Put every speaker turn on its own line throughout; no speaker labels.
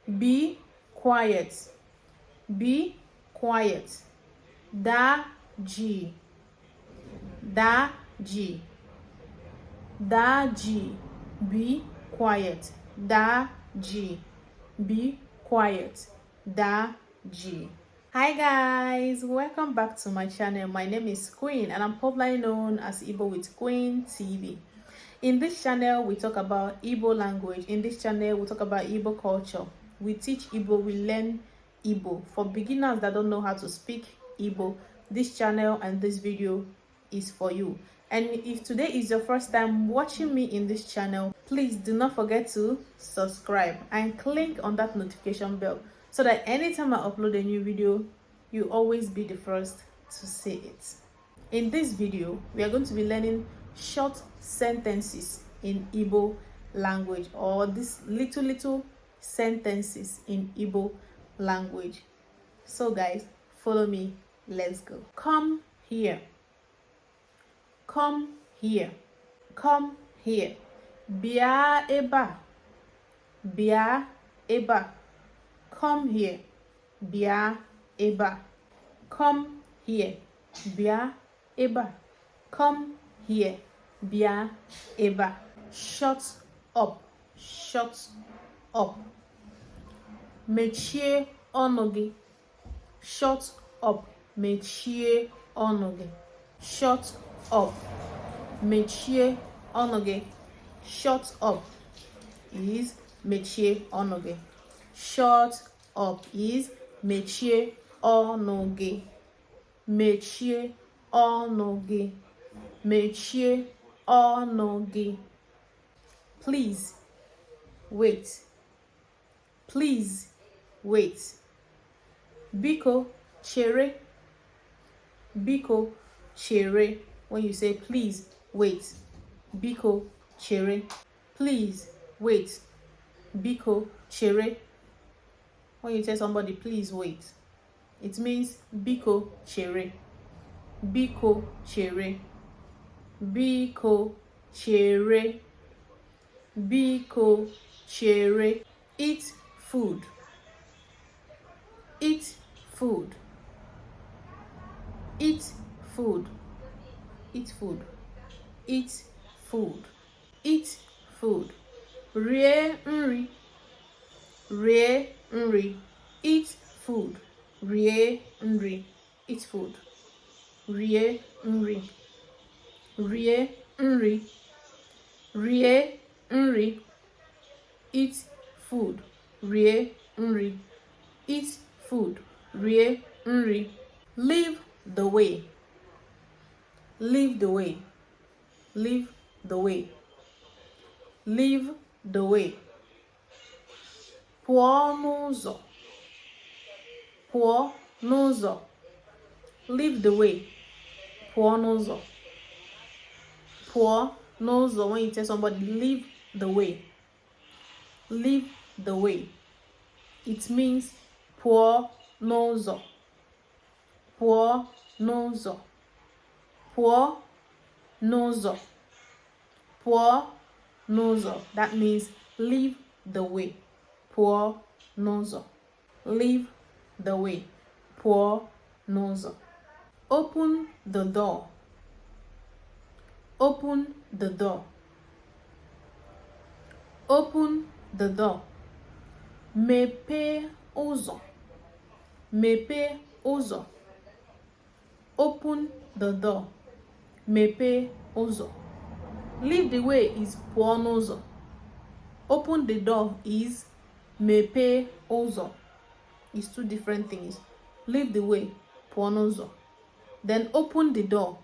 Be quiet. Be quiet. Daji. Daji. Daji. Be quiet. Daji. Be quiet. Daji. Hi guys, welcome back to my channel. My name is Queen and I'm popularly known as Igbowithqueentv. In this channel we talk about Igbo language. In this channel we talk about Igbo culture. We teach Igbo, we learn Igbo. For beginners that don't know how to speak Igbo, this channel and this video is for you. And if today is your first time watching me in this channel, please do not forget to subscribe and click on that notification bell so that anytime I upload a new video, you always be the first to see it. In this video, we are going to be learning short sentences in Igbo language, or these little sentences in Igbo language. So guys, follow me, let's go. Come here. Come here. Come here. Bia eba. Bia eba. Come here. Bia eba. Come here. Bia eba. Come here. Bia eba. Shut up. Shut up. Mechie ọnụ gị. Shut up. Mechie ọnụ gị. Shut up. Mechie ọnụ gị. Shut up is mechie ọnụ gị. Shut up is mechie ọnụ gị. Mechie ọnụ gị. Mechie ọnụ gị. Please wait. Please wait. Biko chere. Biko chere. When you say please wait, biko chere. Please wait. Biko chere. When you tell somebody please wait, it means biko chere. Biko chere. Biko chere. Biko chere. Eat food. Eat food. Eat food. Eat food. Eat food. Eat food. Rie nri. Rie nri. Eat food. Rie nri. Eat food. Rie nri. Rie nri. Rie nri. Eat food. Rie nri. Eat food. Rie nri. Leave the way. Leave the way. Leave the way. Leave the way. Pụọ n'ụzọ. Pụọ n'ụzọ. Leave the way. Pụọ n'ụzọ. Pụọ n'ụzọ. When you tell somebody leave the way, leave the way, it means pụọ n'ụzọ. Pụọ n'ụzọ. Pụọ n'ụzọ. Pụọ n'ụzọ. That means leave the way. Pụọ n'ụzọ. Leave the way. Pụọ n'ụzọ. Open the door. Open the door. Open the door. Mepee ụzọ. Mepee ụzọ. Open the door. Mepee ụzọ. Leave the way is pụọ n'ụzọ. Open the door is mepee ụzọ. It's two different things. Leave the way, pụọ n'ụzọ. Then open the door,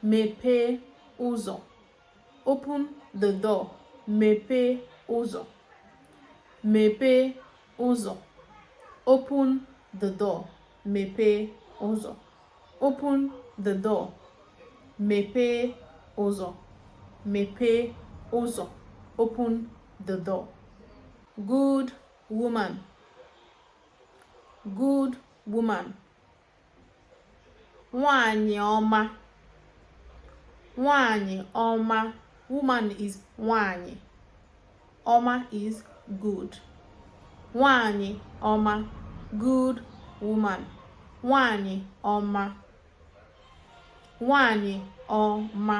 mepee ụzọ. Open the door, mepee ụzọ. Mepee ụzọ. Open the door, mepee ụzọ. Open the door. Mepee ụzọ. Mepee ụzọ. Open the door. Good woman. Good woman. Nwanyị ọma. Nwanyị ọma. Woman is nwanyị. Ọma is good. nwanyị ọma, good woman, nwanyị ọma, nwanyị ọma,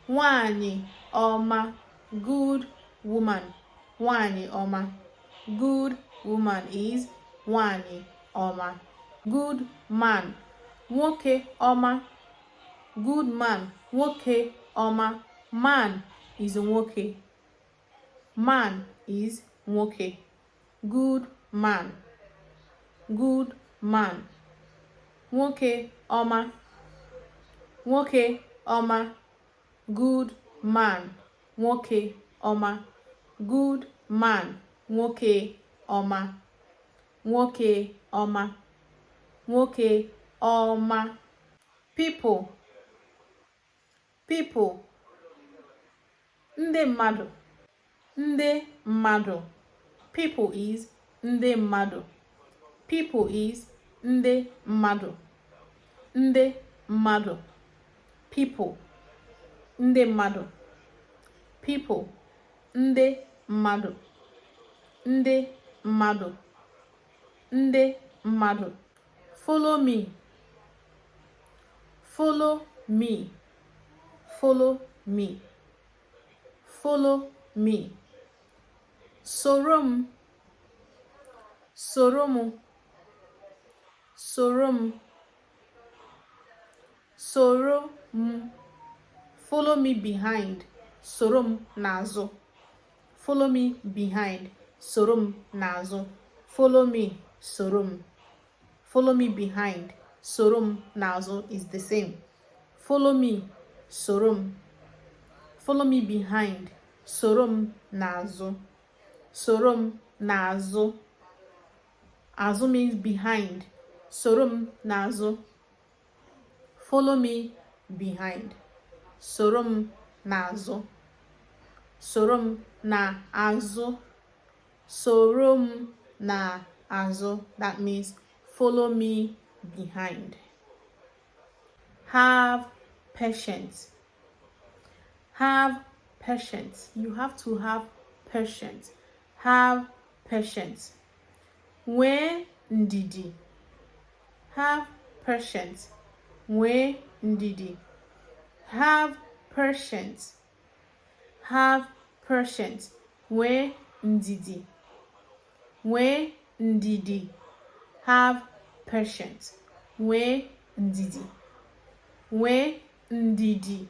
nwanyị ọma, good woman, nwanyị ọma, good woman is nwanyị ọma. Good man, nwoke ọma, good man, nwoke ọma, man is nwoke, man is nwoke, good man, good man, nwoke ọma, nwoke ọma, good man, nwoke ọma, good man, nwoke ọma, nwoke ọma, nwoke ọma. People, people, ndị mmadụ, ndị mmadụ, people is ndị mmadụ, people is ndị mmadụ, ndị mmadụ, people, ndị mmadụ, people, ndị mmadụ, ndị mmadụ, ndị mmadụ. Follow me, follow me, follow me, follow me. Soro m, soro m, soro m, soro m. Follow me behind, soro m n'azụ, follow me behind, soro m n'azụ, follow me, soro m, follow me behind, soro m n'azụ is the same. Follow me, soro m, follow me behind, soro m n'azụ, soro m n'azụ, azụ means behind, soro m n'azụ, follow me behind, soro m n'azụ, soro m n'azụ, soro m n'azụ, that means follow me behind. Have patience, have patience, you have to have patience, have patience. Nwee ndidi, have patience, nwee ndidi, have patience, have patience, nwee ndidi, nwee ndidi, have patience, nwee ndidi, nwee ndidi,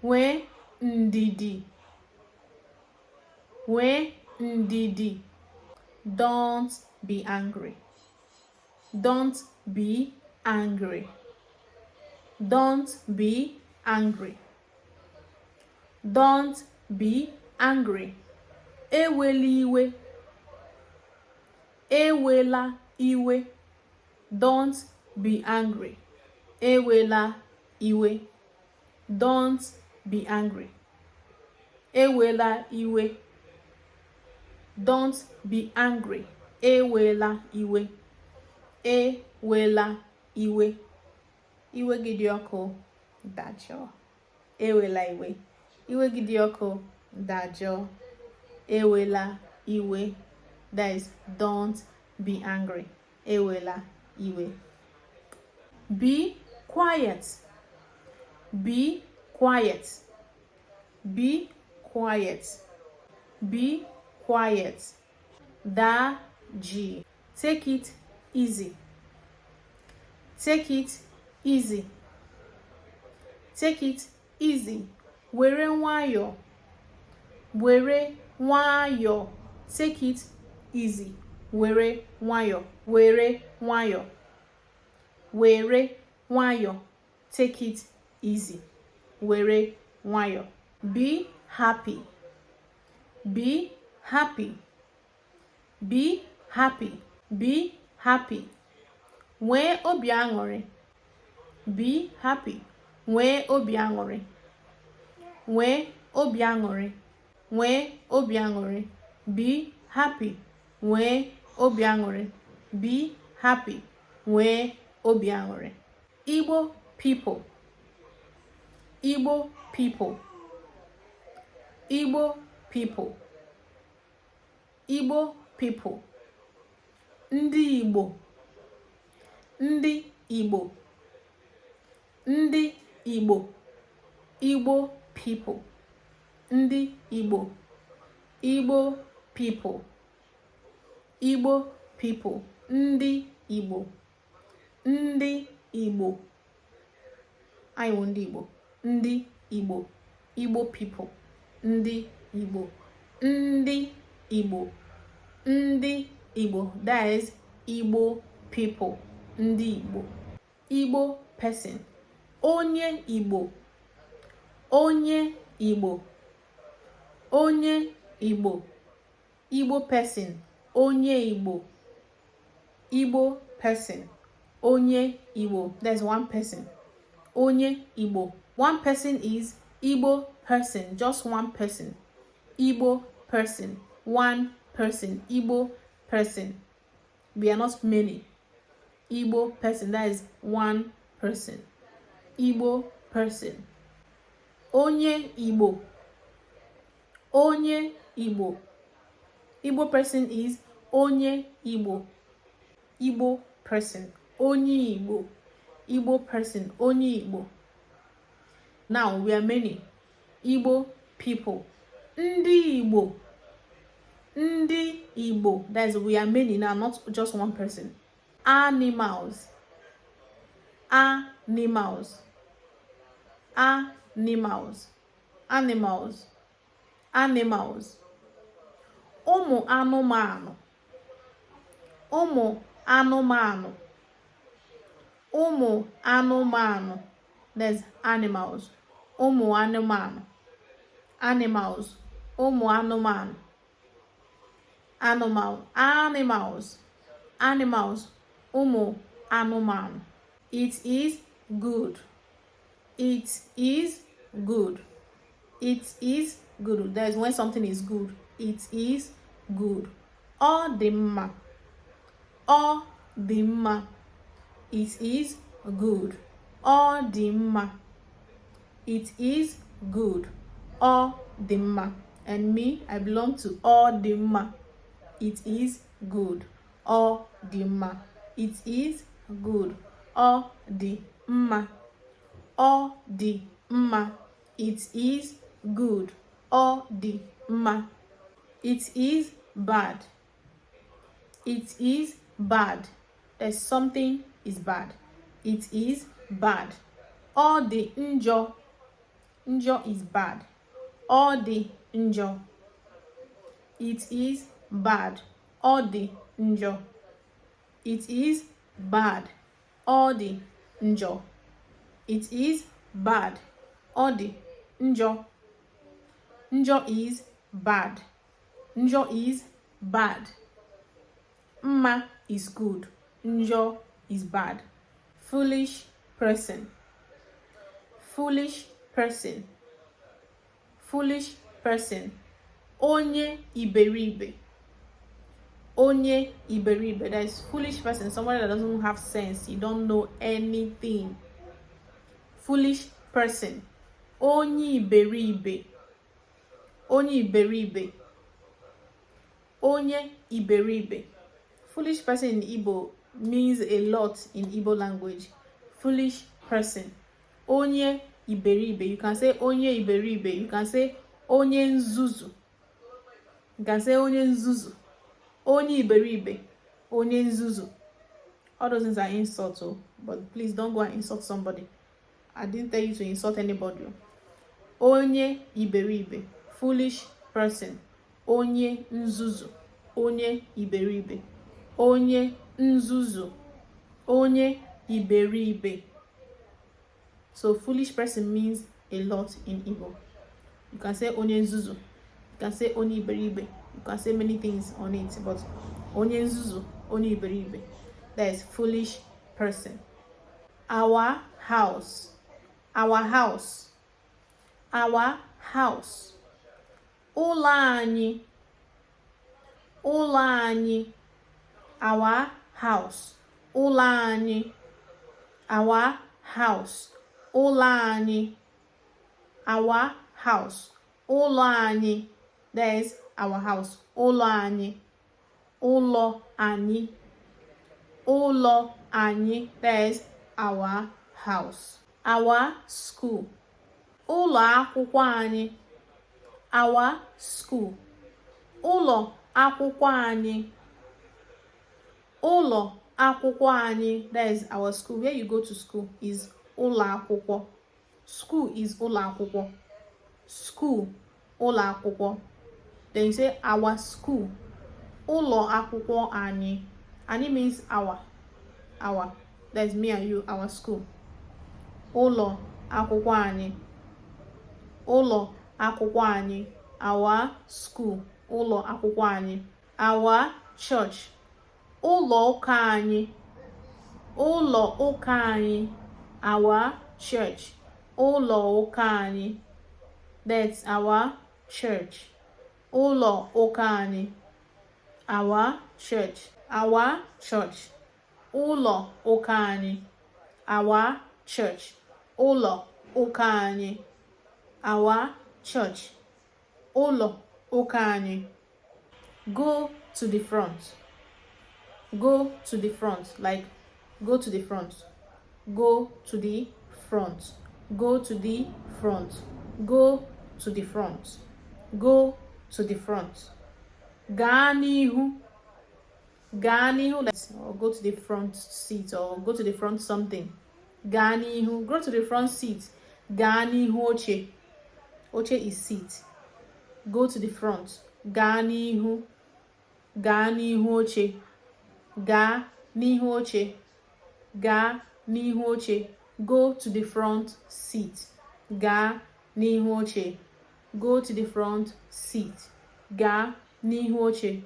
nwee ndidi, nwee ndidi. Don't be angry, don't be angry, don't be angry, don't be angry. Ewela iwe, ewela iwe, don't be angry. Ewela iwe, don't be angry. Ewela iwe, don't be angry. Ewela iwe, ewela iwe. Iwe gị dị ọkụ, dajụọ. Ewela iwe, iwe gị dị ọkụ, dajụọ. Ewela iwe, that is don't be angry. Ewela iwe. Be quiet, be quiet, be quiet, be quiet. Daji, take it easy, take it easy, take it easy. Were nwayọọ, were nwayọọ, take it easy. Were nwayọọ, were nwayọọ, were nwayọọ, take it easy. Were nwayọọ. Be happy, be happy, be happy, be happy. Nwee obi aṅụrị, be happy, nwee obi aṅụrị, nwee obi aṅụrị, nwee obi aṅụrị. Be happy, nwee obi aṅụrị, be happy, nwee obi aṅụrị. Igbo people, Igbo people, Igbo people. Igbo people. Ndị Igbo. Ndị Igbo. Ndị Igbo. Igbo people. Ndị Igbo. Igbo people. Igbo people. Ndị Igbo. Ndị Igbo. Anyị wụ ndị Igbo. Ndị Igbo. Igbo people. Ndị Igbo. Ndị Igbo. Ndị Igbo. That is Igbo people. Ndị Igbo. Igbo person. Onye Igbo. Onye Igbo. Onye Igbo. Igbo person. Onye Igbo. Igbo person. Onye Igbo. There's one person. Onye Igbo. One person is Igbo person. Just one person. Igbo person. One person. Igbo person. We are not many. Igbo person. That is one person. Igbo person. Onye Igbo. Onye Igbo. Igbo person is Onye Igbo. Igbo person. Onye Igbo. Igbo person. Onye Igbo. Now we are many. Igbo people. Ndị Igbo. Ndị Igbo. That is, we are many now, not just one person. Animals. Animals. Animals. Animals. Animals. Ụmụ anụmanụ. Ụmụ anụmanụ. Ụmụ anụmanụ. There's animals. Ụmụ anụmanụ. Animals. Ụmụ anụmanụ. Animals. Animals. Ụmụ anụmanụ. It is good. It is good. It is good. That is when something is good. It is good. Ọ dị mma. Ọ dị mma. It is good. Ọ dị mma. It is good. Ọ dị mma. And me, I belong to ọ dị mma. It is good. Ọ dị mma. It is good. Ọ dị mma. Ọ dị mma. It is good. Ọ dị mma. It is bad. It is bad. There's something is bad. It is bad. Ọ dị njọ. Njọ is bad. Ọ dị njọ. It is bad. Ọ dị njọ. It is bad. Ọ dị njọ. It is bad. Ọ dị njọ. Njọ is bad. Njọ is bad. Mma is good. Njọ is bad. Foolish person. Foolish person. Foolish person. Onye iberibe. Onye iberibe. That is foolish person. Somebody that doesn't have sense. You don't know anything. Foolish person. Onye iberibe. Onye iberibe. Onye iberibe. Foolish person in Igbo means a lot in Igbo language. Foolish person. Onye iberibe. You can say onye iberibe. You can say onye nzuzu. You can say onye nzuzu. Onye iberibe. Onye nzuzu. All those things are insults, but please don't go and insult somebody. I didn't tell you to insult anybody. Onye iberibe. Foolish person. Onye nzuzu. Onye iberibe. Onye nzuzu. Onye iberibe. So foolish person means a lot in Igbo. You can say onye nzuzu. You can say onye iberibe. You can say many things on it, but onye nzuzu, onye iberibe. That is foolish person. Our house. Our house. Our house. Ụlọ anyị. Ụlọ anyị. Our house. Ụlọ anyị. Our house. Ụlọ anyị. Our house. Ụlọ anyị. That is our house. Ụlọ anyị. Ụlọ anyị. Ụlọ anyị. That is our house. Our school. Ụlọ akwụkwọ anyị. Our school. Ụlọ akwụkwọ anyị. Ụlọ akwụkwọ anyị. That is our school. Where you go to school is ụlọ akwụkwọ. School is ụlọ akwụkwọ. School, ụlọ akwụkwọ. Then you say our school. Ụlọ akwụkwọ anyị. Anyị means our. That's me and you, our school. Ụlọ akwụkwọ anyị. Ụlọ akwụkwọ anyị. Our school. Ụlọ akwụkwọ anyị. Our church. Ụlọ ụka anyị. Ụlọ ụka anyị. Our church. Ụlọ ụka anyị. That's our church. Ụlọ ụka anyị. Our church. Our church. Ụlọ ụka anyị. Our church. Ụlọ ụka anyị. Our church. Ụlọ ụka anyị. Go to the front. Go to the front. Like, go to the front. Go to the front. Go to the front. Go to the front. Go to the front. Gaa n'ihu. Gaa n'ihu. Or go to the front seat, or go to the front something. Gaa n'ihu. Go to the front seat. Gaa n'ihu oche. Oche is seat. Go to the front. Gaa n'ihu. Gaa n'ihu oche. Gaa n'ihu oche. Gaa n'ihu oche. Go to the front seat. Gaa n'ihu oche. Go to the front seat. Gaa n'ihu oche.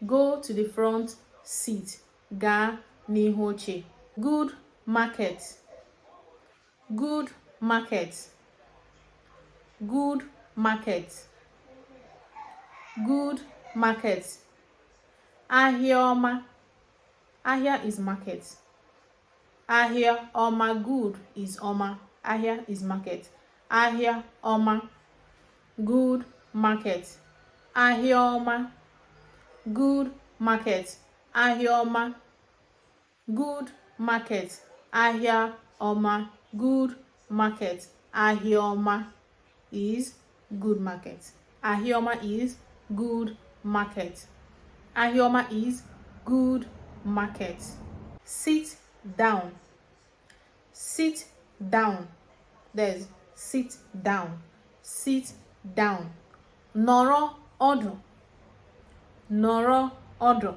Go to the front seat. Gaa n'ihu oche. Good market. Good market. Good market. Good market. Ahịa ọma. Ahịa is market. Ahịa ọma. Good is ọma. Ahịa is market. Ahịa ọma. Good market. Ahịa ọma. Good market. Ahịa ọma. Good market. Ahịa ọma. Good market. Ahịa ọma is good market. Ahịa ọma is good market. Ahịa ọma is good market. Sit down. Sit down. There's sit down. Sit down. Nọrọ ọdụ. Nọrọ ọdụ.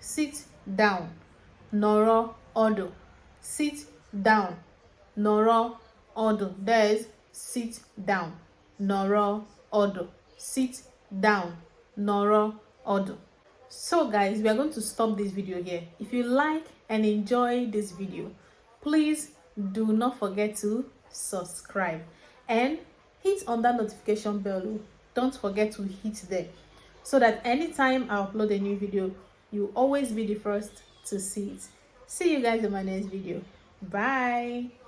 Sit down. Nọrọ ọdụ. Sit down. Nọrọ ọdụ. There's sit down. Nọrọ ọdụ. Sit down. Nọrọ ọdụ. So guys, we are going to stop this video here. If you like and enjoy this video, please do not forget to subscribe and hit on that notification bell. Don't forget to hit there so that anytime I upload a new video, you always be the first to see it. See you guys in my next video. Bye.